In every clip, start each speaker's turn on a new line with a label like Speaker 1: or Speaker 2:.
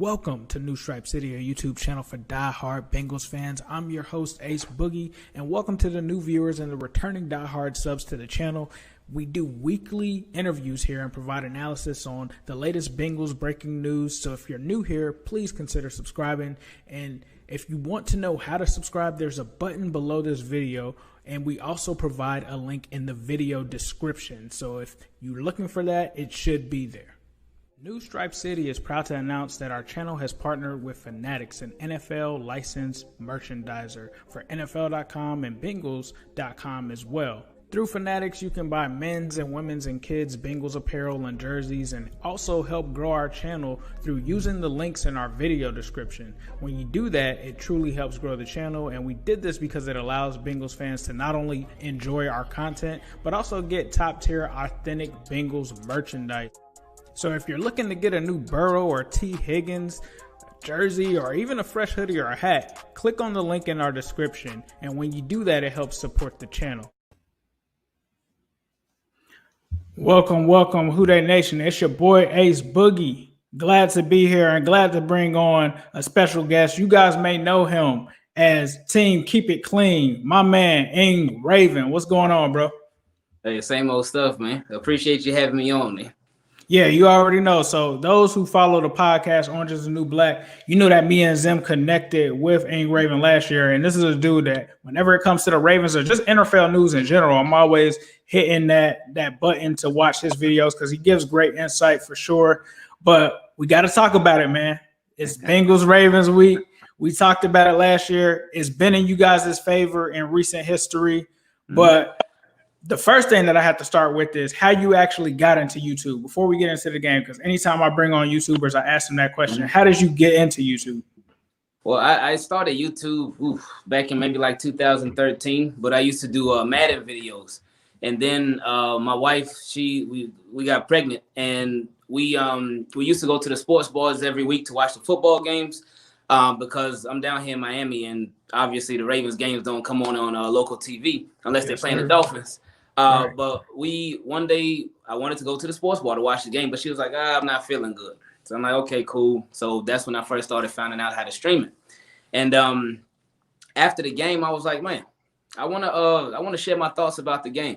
Speaker 1: Welcome to New Stripe City, a YouTube channel for die-hard Bengals fans. I'm your host, Ace Boogie, and welcome to the new viewers and the returning die-hard subs to the channel. We do weekly interviews here and provide analysis on the latest Bengals breaking news. So if you're new here, please consider subscribing. And if you want to know how to subscribe, there's a button below this video. And we also provide a link in the video description. So if you're looking for that, it should be there. New Stripe City is proud to announce that our channel has partnered with Fanatics, an NFL licensed merchandiser for NFL.com and Bengals.com as well. Through Fanatics, you can buy men's and women's and kids' Bengals apparel and jerseys, and also help grow our channel through using the links in our video description. When you do that, it truly helps grow the channel, and we did this because it allows Bengals fans to not only enjoy our content, but also get top-tier authentic Bengals merchandise. So if you're looking to get a new Burrow or T. Higgins jersey or even a fresh hoodie or a hat, click on the link in our description. And when you do that, it helps support the channel. Welcome, Who Dey Nation. It's your boy Ace Boogie. Glad to be here and glad to bring on a special guest. You guys may know him as Team Keep It Clean. My man, Ingraven. What's going on, bro?
Speaker 2: Hey, same old stuff, man. Appreciate you having me on, man.
Speaker 1: Yeah, you already know. So those who follow the podcast, Orange is the New Black, you know that me and Zim connected with Ingraven last year. And this is a dude that whenever it comes to the Ravens or just NFL news in general, I'm always hitting that button to watch his videos because he gives great insight for sure. But we got to talk about it, man. It's Bengals Ravens week. We talked about it last year. It's been in you guys' favor in recent history. But the first thing that I have to start with is how you actually got into YouTube before we get into the game. Because anytime I bring on YouTubers, I ask them that question. How did you get into YouTube?
Speaker 2: Well, I started YouTube back in maybe like 2013, but I used to do Madden videos. And then my wife, we got pregnant, and we used to go to the sports bars every week to watch the football games because I'm down here in Miami, and obviously the Ravens games don't come on local TV unless they're playing the Dolphins.
Speaker 1: Right.
Speaker 2: But one day I wanted to go to the sports bar to watch the game, but she was like, I'm not feeling good. So I'm like, okay, cool. So that's when I first started finding out how to stream it. And after the game, I was like, man, I want to share my thoughts about the game.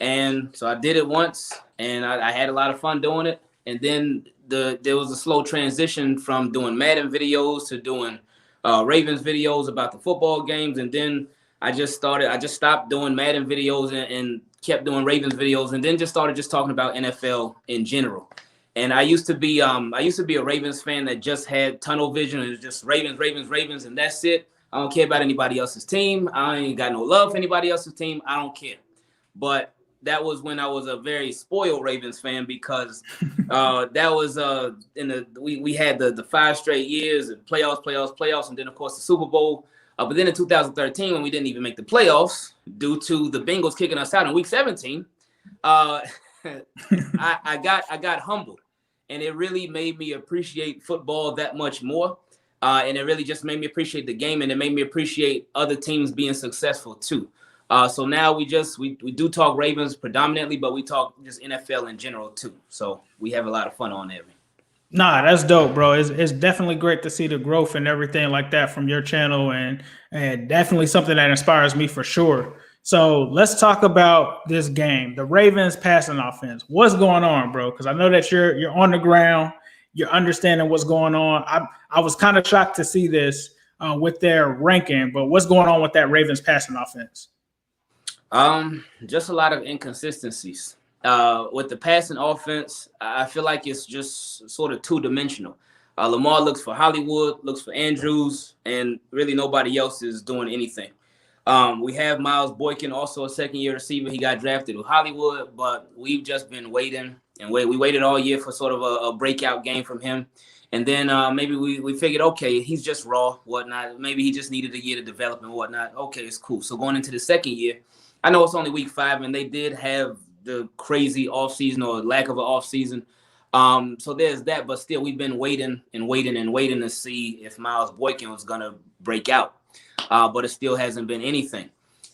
Speaker 2: And so I did it once, and I had a lot of fun doing it. And then there was a slow transition from doing Madden videos to doing Ravens videos about the football games. And then I just stopped doing Madden videos and kept doing Ravens videos, and then just started talking about NFL in general. And I used to be a Ravens fan that just had tunnel vision and just Ravens, and that's it. I don't care about anybody else's team. I ain't got no love for anybody else's team. I don't care. But that was when I was a very spoiled Ravens fan because that was we had the 5 straight years and playoffs, and then of course the Super Bowl. But then in 2013, when we didn't even make the playoffs due to the Bengals kicking us out in Week 17, I got humbled, and it really made me appreciate football that much more. And it really just made me appreciate the game, and it made me appreciate other teams being successful too. So now we do talk Ravens predominantly, but we talk just NFL in general too. So we have a lot of fun on there.
Speaker 1: Nah, that's dope, bro. It's definitely great to see the growth and everything like that from your channel, and definitely something that inspires me for sure. So let's talk about this game, the Ravens passing offense. What's going on, bro? Because I know that you're on the ground, you're understanding what's going on. I was kind of shocked to see this with their ranking, but what's going on with that Ravens passing offense?
Speaker 2: Just a lot of inconsistencies. With the passing offense, I feel like it's just sort of two-dimensional. Lamar looks for Hollywood, looks for Andrews, and really nobody else is doing anything. We have Miles Boykin, also a second-year receiver. He got drafted with Hollywood, but we've just been waiting and we waited all year for sort of a breakout game from him. And then maybe we figured, okay, he's just raw, whatnot. Maybe he just needed a year to develop and whatnot. Okay, it's cool. So going into the second year, I know it's only week 5, and they did have the crazy offseason or lack of an offseason. So there's that, but still we've been waiting to see if Miles Boykin was going to break out. But it still hasn't been anything.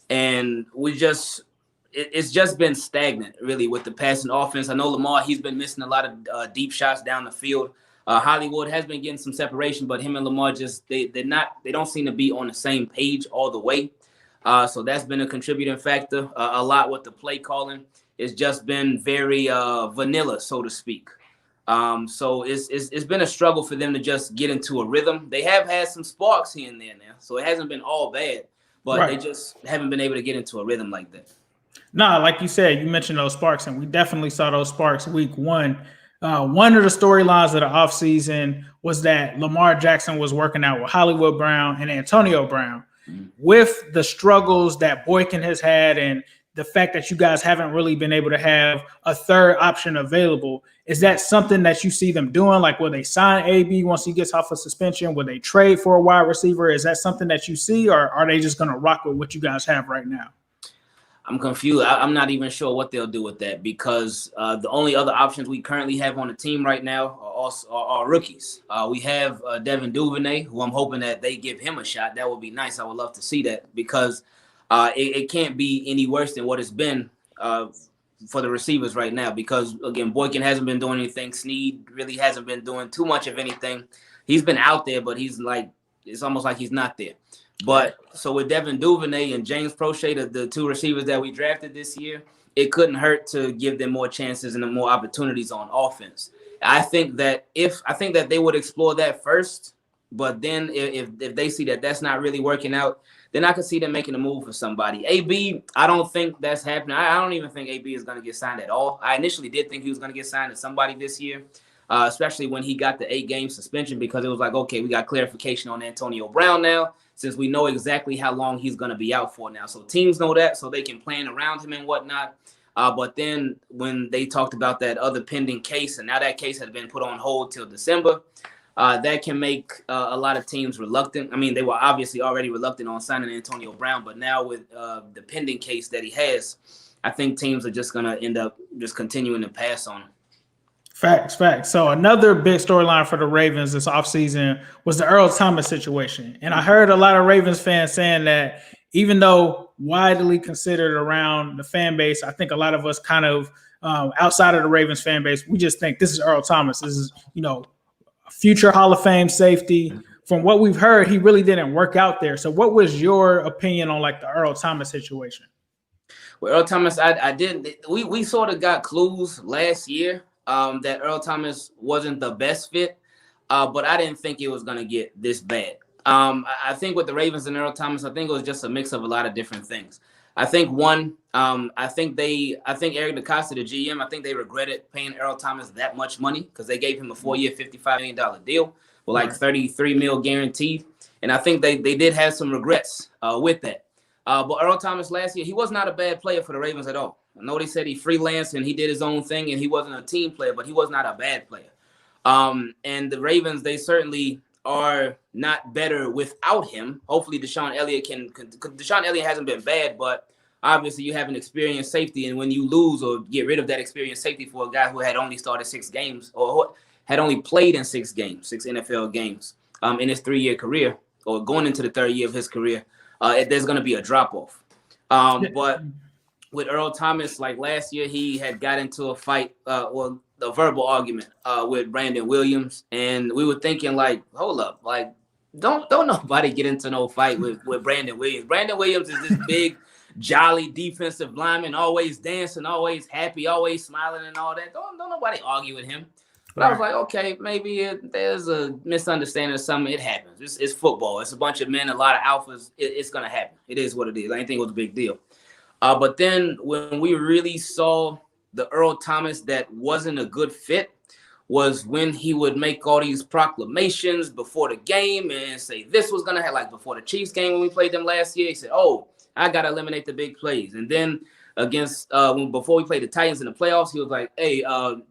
Speaker 2: And it's just been stagnant, really, with the passing offense. I know Lamar, he's been missing a lot of deep shots down the field. Hollywood has been getting some separation, but him and Lamar just they don't seem to be on the same page all the way. So that's been a contributing factor. A lot with the play calling. It's just been very vanilla, so to speak. So it's been a struggle for them to just get into a rhythm. They have had some sparks here and there now, so it hasn't been all bad, but They just haven't been able to get into a rhythm like that.
Speaker 1: Nah, like you said, you mentioned those sparks, and we definitely saw those sparks week one. One of the storylines of the offseason was that Lamar Jackson was working out with Hollywood Brown and Antonio Brown. With the struggles that Boykin has had and the fact that you guys haven't really been able to have a third option available, is that something that you see them doing? Like, will they sign AB once he gets off of suspension? Will they trade for a wide receiver? Is that something that you see, or are they just going to rock with what you guys have right now?
Speaker 2: I'm confused. I'm not even sure what they'll do with that, because the only other options we currently have on the team right now are rookies. We have Devin Duvernay, who I'm hoping that they give him a shot. That would be nice. I would love to see that, because it can't be any worse than what it's been for the receivers right now, because, again, Boykin hasn't been doing anything. Snead really hasn't been doing too much of anything. He's been out there, but it's almost like he's not there. But so with Devin Duvernay and James Prochet, the two receivers that we drafted this year, it couldn't hurt to give them more chances and more opportunities on offense. I think that they would explore that first, but then if they see that that's not really working out, then I could see them making a move for somebody. AB, I don't think that's happening. I don't even think AB is going to get signed at all. I initially did think he was going to get signed to somebody this year, especially when he got the 8-game suspension, because it was like, okay, we got clarification on Antonio Brown now, since we know exactly how long he's going to be out for now. So teams know that, so they can plan around him and whatnot. But then when they talked about that other pending case, and now that case has been put on hold till December, that can make a lot of teams reluctant. I mean, they were obviously already reluctant on signing Antonio Brown, but now with the pending case that he has, I think teams are just going to end up just continuing to pass on him.
Speaker 1: Facts. So another big storyline for the Ravens this offseason was the Earl Thomas situation. And I heard a lot of Ravens fans saying that even though widely considered around the fan base, I think a lot of us kind of outside of the Ravens fan base, we just think this is Earl Thomas. This is, a future Hall of Fame safety. From what we've heard, he really didn't work out there. So what was your opinion on the Earl Thomas situation?
Speaker 2: Well, Earl Thomas, I didn't. We sort of got clues last year that Earl Thomas wasn't the best fit, but I didn't think it was going to get this bad. I think with the Ravens and Earl Thomas, I think it was just a mix of a lot of different things. I think I think Eric DeCosta, the GM, I think they regretted paying Earl Thomas that much money, because they gave him a 4-year, $55 million deal with $33 million guaranteed. And I think they did have some regrets with that. But Earl Thomas last year, he was not a bad player for the Ravens at all. I know they said he freelanced and he did his own thing and he wasn't a team player, but he was not a bad player. And the Ravens, they certainly are not better without him. Hopefully Deshaun Elliott Deshaun Elliott hasn't been bad, but obviously you have an experienced safety, and when you lose or get rid of that experienced safety for a guy who had only started 6 games or had only played in 6 NFL games in his 3-year career, or going into the 3rd year of his career, there's going to be a drop-off. But with Earl Thomas, like last year, he had got into a fight, a verbal argument with Brandon Williams, and we were thinking, hold up, don't nobody get into no fight with Brandon Williams. Brandon Williams is this big, jolly defensive lineman, always dancing, always happy, always smiling and all that. Don't nobody argue with him. But I was like, okay, maybe there's a misunderstanding or something. It happens. It's football. It's a bunch of men, a lot of alphas. It's going to happen. It is what it is. I didn't think it was a big deal. But then when we really saw the Earl Thomas that wasn't a good fit was when he would make all these proclamations before the game and say this was going to happen. Like before the Chiefs game when we played them last year, he said, oh, I got to eliminate the big plays. And then before we played the Titans in the playoffs, he was like, hey,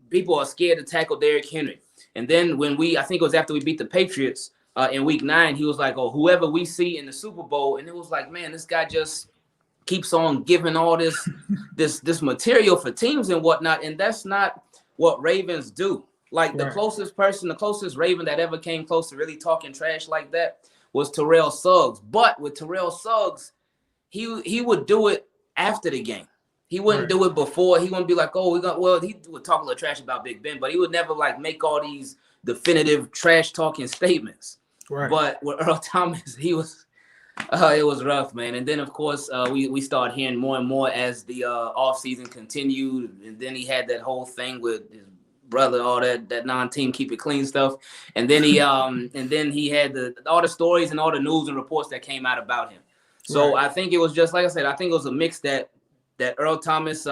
Speaker 2: people are scared to tackle Derrick Henry. And then I think it was after we beat the Patriots in week 9, he was like, oh, whoever we see in the Super Bowl. And it was like, man, this guy just keeps on giving all this material for teams and whatnot. And that's not what Ravens do. Like the closest Raven that ever came close to really talking trash like that was Terrell Suggs. But with Terrell Suggs, he would do it after the game. He wouldn't do it before. He wouldn't be like, he would talk a little trash about Big Ben, but he would never make all these definitive trash talking statements.
Speaker 1: Right.
Speaker 2: But with Earl Thomas, it was rough, man. And then of course we started hearing more and more as the offseason continued, and then he had that whole thing with his brother, all that non-team keep it clean stuff, and then he had all the stories and all the news and reports that came out about him. So right. I think it was just like I said. I think it was a mix that Earl Thomas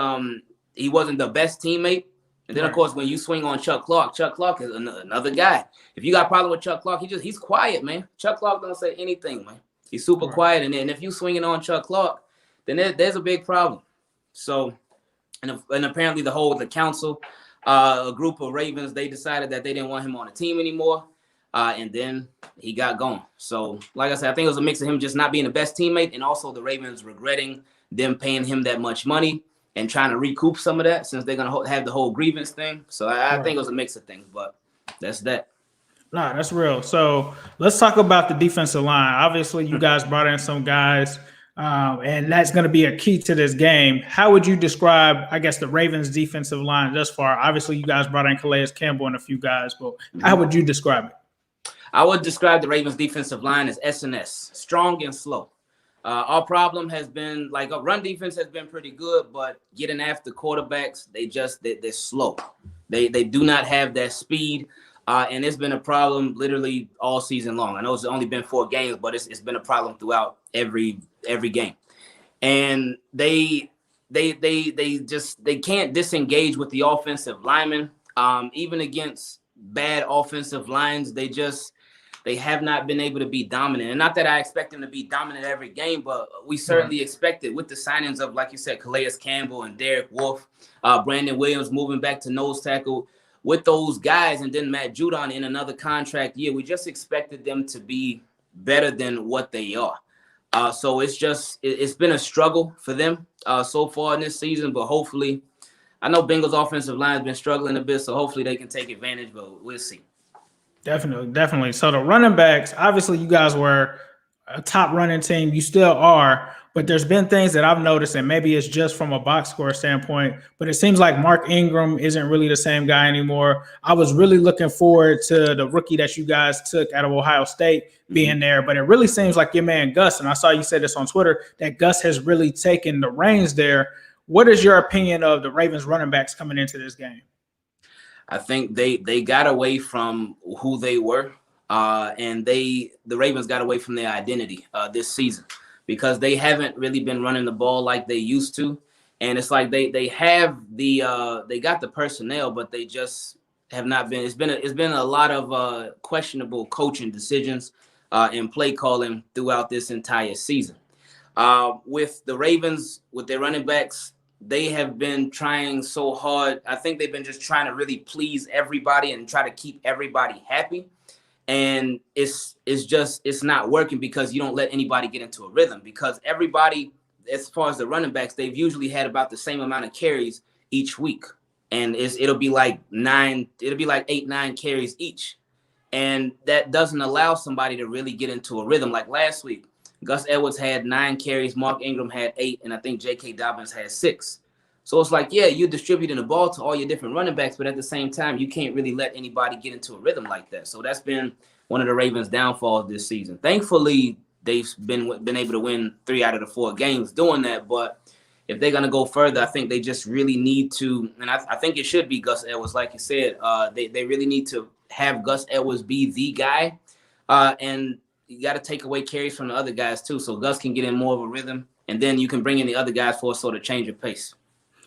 Speaker 2: he wasn't the best teammate, and then right. Of course when you swing on Chuck Clark is another guy. If you got a problem with Chuck Clark, he's quiet, man. Chuck Clark don't say anything, man. He's super right. quiet, and then if you swinging on Chuck Clark, then there's a big problem. So, and apparently the council, a group of Ravens, they decided that they didn't want him on the team anymore, and then he got gone. So, like I said, I think it was a mix of him just not being the best teammate, and also the Ravens regretting them paying him that much money and trying to recoup some of that since they're gonna have the whole grievance thing. So I think it was a mix of things, but that's that.
Speaker 1: Nah, that's real. So let's talk about the defensive line. Obviously, you guys brought in some guys, and that's going to be a key to this game. How would you describe, I guess, the Ravens' defensive line thus far? Obviously, you guys brought in Calais Campbell and a few guys, but how would you describe it?
Speaker 2: I would describe the Ravens' defensive line as S&S, strong and slow. Our problem has been, like, a run defense has been pretty good, but getting after quarterbacks, they're slow. They do not have that speed. And it's been a problem literally all season long. I know it's only been 4 games, but it's been a problem throughout every game. And they can't disengage with the offensive linemen. Even against bad offensive lines, they have not been able to be dominant. And not that I expect them to be dominant every game, but we certainly expect it with the signings of, like you said, Calais Campbell and Derek Wolfe, Brandon Williams moving back to nose tackle. With those guys, and then Matt Judon in another contract year, we just expected them to be better than what they are. So it's been a struggle for them so far in this season, but hopefully, I know Bengals offensive line has been struggling a bit, so hopefully they can take advantage, but we'll see.
Speaker 1: Definitely. So the running backs, obviously you guys were a top running team. You still are. But there's been things that I've noticed, and maybe it's just from a box score standpoint, but it seems like Mark Ingram isn't really the same guy anymore. I was really looking forward to the rookie that you guys took out of Ohio State being there, but it really seems like your man Gus, and I saw you say this on Twitter, that Gus has really taken the reins there. What is your opinion of the Ravens running backs coming into this game?
Speaker 2: I think they got away from who they were, and the Ravens got away from their identity this season, because they haven't really been running the ball like they used to. And it's like they got the personnel, but they just have not been. It's been a lot of questionable coaching decisions and play calling throughout this entire season. With the Ravens, with their running backs, they have been trying so hard. I think they've been just trying to really please everybody and try to keep everybody happy. And it's not working because you don't let anybody get into a rhythm, because everybody, as far as the running backs, they've usually had about the same amount of carries each week. And it'll be like 8-9 carries each. And that doesn't allow somebody to really get into a rhythm. Like last week, Gus Edwards had 9 carries, Mark Ingram had 8, and I think J.K. Dobbins had 6. So it's like, yeah, you're distributing the ball to all your different running backs, but at the same time, you can't really let anybody get into a rhythm like that. So that's been one of the Ravens' downfalls this season. Thankfully, they've been able to win 3 out of the 4 games doing that. But if they're going to go further, I think they just really need to, and I think it should be Gus Edwards, like you said. They really need to have Gus Edwards be the guy, and you got to take away carries from the other guys too, so Gus can get in more of a rhythm, and then you can bring in the other guys for a sort of change of pace.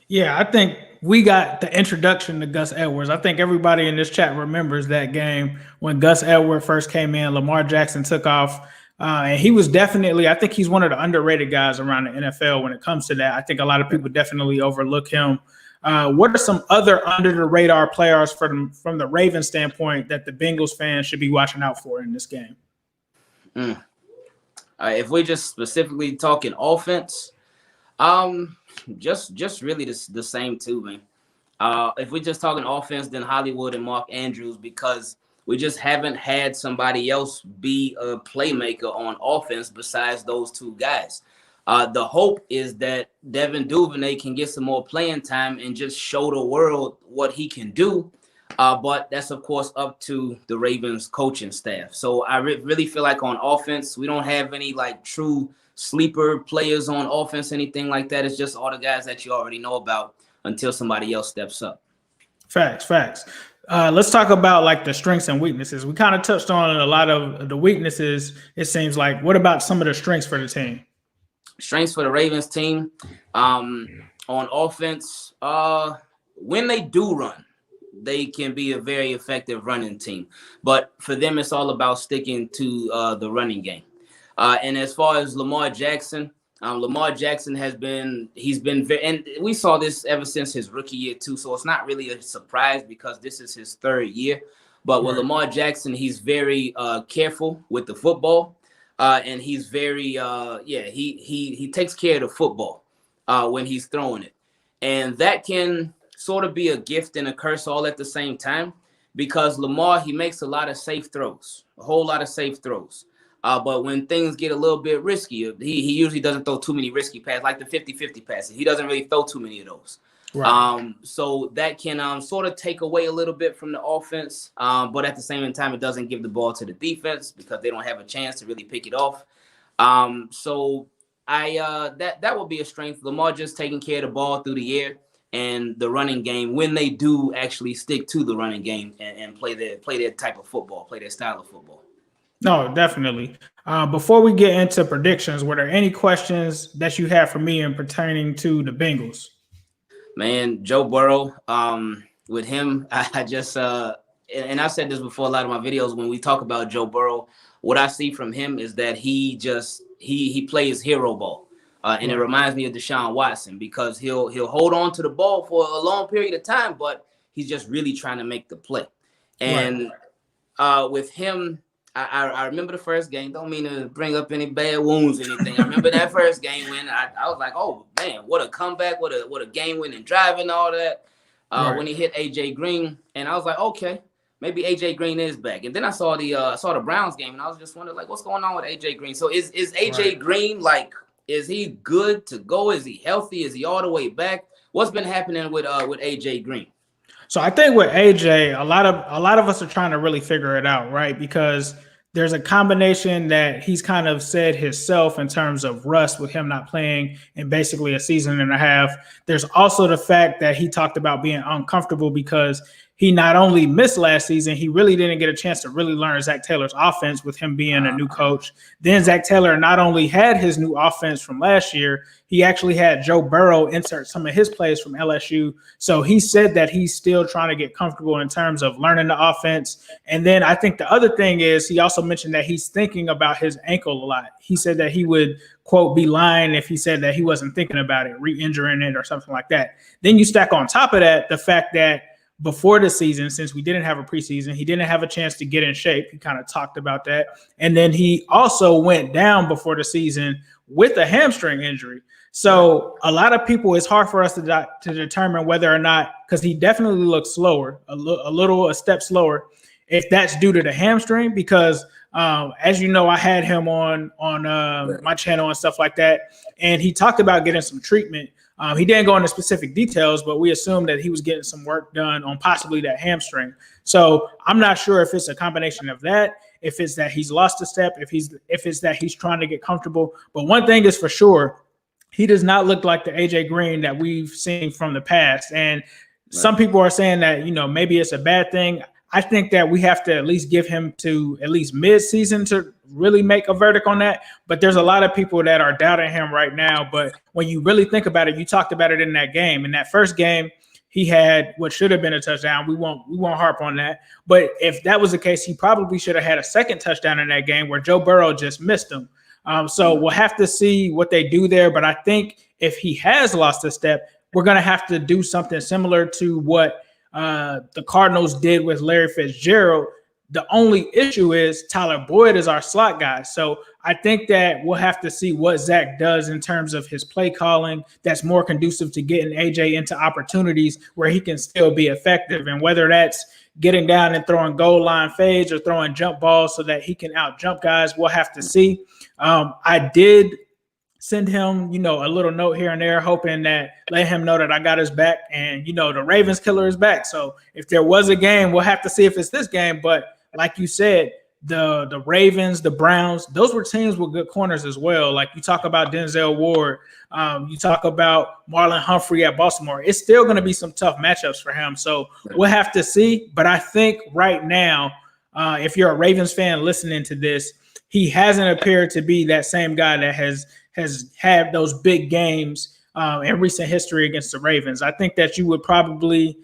Speaker 1: Yeah, I think we got the introduction to Gus Edwards. I think everybody in this chat remembers that game when Gus Edwards first came in. Lamar Jackson took off, and he was definitely, I think he's one of the underrated guys around the NFL when it comes to that. I think a lot of people definitely overlook him. What are some other under-the-radar players from the Ravens standpoint that the Bengals fans should be watching out for in this game?
Speaker 2: If we're just specifically talking offense, just really the same too, man. If we're just talking offense, then Hollywood and Mark Andrews, because we just haven't had somebody else be a playmaker on offense besides those 2 guys. The hope is that Devin Duvernay can get some more playing time and just show the world what he can do. But that's, of course, up to the Ravens coaching staff. So I really feel like on offense, we don't have any like true sleeper players on offense, anything like that. It's just all the guys that you already know about until somebody else steps up.
Speaker 1: Facts. Let's talk about like the strengths and weaknesses. We kind of touched on a lot of the weaknesses, it seems like. What about some of the strengths for the team?
Speaker 2: Strengths for the Ravens team on offense, when they do run, they can be a very effective running team. But for them, it's all about sticking to the running game. And as far as Lamar Jackson has been, very, and we saw this ever since his rookie year too. So it's not really a surprise because this is his third year. But with Lamar Jackson, he's very careful with the football. And he's very, he takes care of the football when he's throwing it. And that can sort of be a gift and a curse all at the same time, because Lamar, he makes a lot of safe throws, a whole lot of safe throws. But when things get a little bit risky, he usually doesn't throw too many risky passes, like the 50-50 passes. He doesn't really throw too many of those. Right. So that can sort of take away a little bit from the offense. But at the same time, it doesn't give the ball to the defense because they don't have a chance to really pick it off. So that will be a strength. Lamar just taking care of the ball through the air and the running game when they do actually stick to the running game and play their type of football, play their style of football.
Speaker 1: No, definitely. Before we get into predictions, were there any questions that you have for me in pertaining to the Bengals?
Speaker 2: Man, Joe Burrow, with him, I just and I've said this before a lot of my videos, when we talk about Joe Burrow, what I see from him is that he plays hero ball. And it reminds me of Deshaun Watson, because he'll hold on to the ball for a long period of time, but he's just really trying to make the play. And with him, I remember the first game. Don't mean to bring up any bad wounds or anything. I remember that first game when I was like, oh man, what a comeback, what a game-winning drive and all that. When he hit AJ Green, and I was like, okay, maybe AJ Green is back. And then I saw the Browns game, and I was just wondering, like, what's going on with AJ Green? So is AJ Green, like, is he good to go? Is he healthy? Is he all the way back? What's been happening with AJ Green?
Speaker 1: So I think with AJ, a lot of us are trying to really figure it out, right? Because there's a combination that he's kind of said himself in terms of rust with him not playing in basically a season and a half. There's also the fact that he talked about being uncomfortable because he not only missed last season, he really didn't get a chance to really learn Zach Taylor's offense with him being a new coach. Then Zach Taylor not only had his new offense from last year, he actually had Joe Burrow insert some of his plays from LSU. So he said that he's still trying to get comfortable in terms of learning the offense. And then I think the other thing is he also mentioned that he's thinking about his ankle a lot. He said that he would, quote, be lying if he said that he wasn't thinking about it, re-injuring it or something like that. Then you stack on top of that the fact that before the season, since we didn't have a preseason, he didn't have a chance to get in shape. He kind of talked about that. And then he also went down before the season with a hamstring injury. So a lot of people, it's hard for us to determine whether or not, because he definitely looks slower, a step slower, if that's due to the hamstring. Because as you know, I had him on my channel and stuff like that. And he talked about getting some treatment. He didn't go into specific details, but we assumed that he was getting some work done on possibly that hamstring. So I'm not sure if it's a combination of that, if it's that he's lost a step, if it's that he's trying to get comfortable. But one thing is for sure, he does not look like the AJ Green that we've seen from the past. And some people are saying that, maybe it's a bad thing. I think that we have to at least give him to at least mid-season to really make a verdict on that. But there's a lot of people that are doubting him right now. But when you really think about it, you talked about it in that game. In that first game, he had what should have been a touchdown. We won't harp on that. But if that was the case, he probably should have had a second touchdown in that game where Joe Burrow just missed him. So we'll have to see what they do there. But I think if he has lost a step, we're going to have to do something similar to what the Cardinals did with Larry Fitzgerald. The only issue is Tyler Boyd is our slot guy. So I think that we'll have to see what Zach does in terms of his play calling that's more conducive to getting AJ into opportunities where he can still be effective. And whether that's getting down and throwing goal line fades or throwing jump balls so that he can out jump guys, we'll have to see. I did send him, a little note here and there, hoping that let him know that I got his back. And, the Ravens killer is back. So if there was a game, we'll have to see if it's this game. But like you said, the Ravens, the Browns, those were teams with good corners as well. Like you talk about Denzel Ward, you talk about Marlon Humphrey at Baltimore. It's still going to be some tough matchups for him. So we'll have to see. But I think right now, if you're a Ravens fan listening to this, he hasn't appeared to be that same guy that has had those big games in recent history against the Ravens. I think that you would probably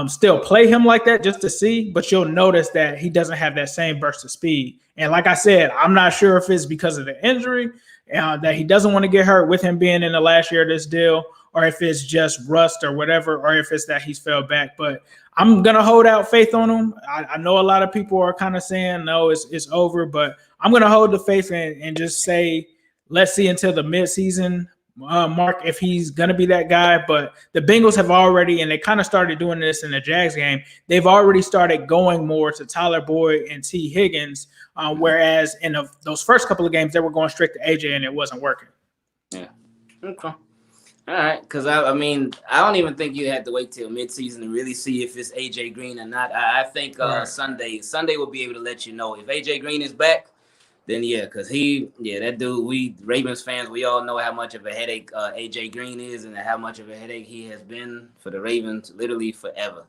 Speaker 1: still play him like that just to see, but you'll notice that he doesn't have that same burst of speed. And like I said, I'm not sure if it's because of the injury that he doesn't want to get hurt with him being in the last year of this deal, or if it's just rust or whatever, or if it's that he's fell back. But I'm going to hold out faith on him. I know a lot of people are kind of saying, no, it's over, but I'm going to hold the faith and just say, let's see until the midseason mark if he's going to be that guy. But the Bengals have already, and they kind of started doing this in the Jags game, they've already started going more to Tyler Boyd and T. Higgins, whereas in those first couple of games, they were going straight to AJ and it wasn't working.
Speaker 2: Yeah. Okay. All right, because I don't even think you had to wait till midseason to really see if it's AJ Green or not. I think right. Sunday will be able to let you know if AJ Green is back. Then because that dude, we Ravens fans, we all know how much of a headache AJ Green is, and how much of a headache he has been for the Ravens, literally forever.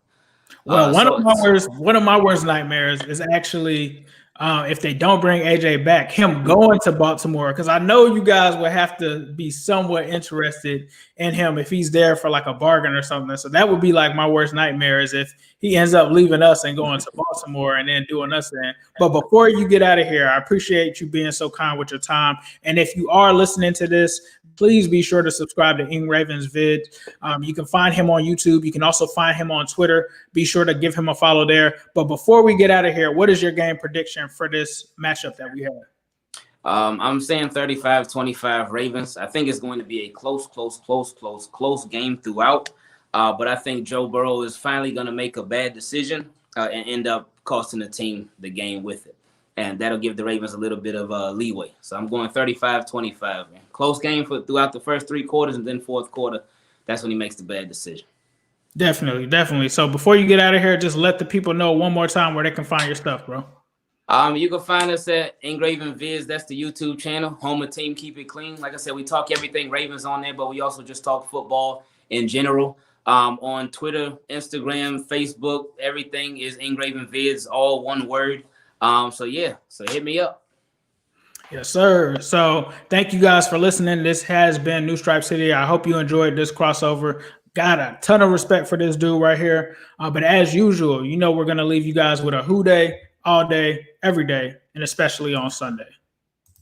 Speaker 1: Well, one of my worst nightmares is actually if they don't bring AJ back, him going to Baltimore, because I know you guys will have to be somewhat interested in him if he's there for like a bargain or something. So that would be like my worst nightmare is if he ends up leaving us and going to Baltimore and then doing us in. But before you get out of here, I appreciate you being so kind with your time. And if you are listening to this, please be sure to subscribe to IngravenVids. You can find him on YouTube. You can also find him on Twitter. Be sure to give him a follow there. But before we get out of here, what is your game prediction for this matchup that we have?
Speaker 2: I'm saying 35-25 Ravens. I think it's going to be a close game throughout. But I think Joe Burrow is finally going to make a bad decision and end up costing the team the game with it. And that'll give the Ravens a little bit of leeway. So I'm going 35-25. Man. Close game throughout the first three quarters, and then fourth quarter, that's when he makes the bad decision.
Speaker 1: Definitely. So before you get out of here, just let the people know one more time where they can find your stuff, bro.
Speaker 2: You can find us at IngravenVids. That's the YouTube channel. Home of Team Keep It Clean. Like I said, we talk everything Ravens on there, but we also just talk football in general. On Twitter, Instagram, Facebook, everything is IngravenVids, all one word. So hit me up.
Speaker 1: Yes, sir. So thank you guys for listening. This has been New Stripe City. I hope you enjoyed this crossover. Got a ton of respect for this dude right here. But as usual, we're going to leave you guys with a who day, all day, every day, and especially on Sunday.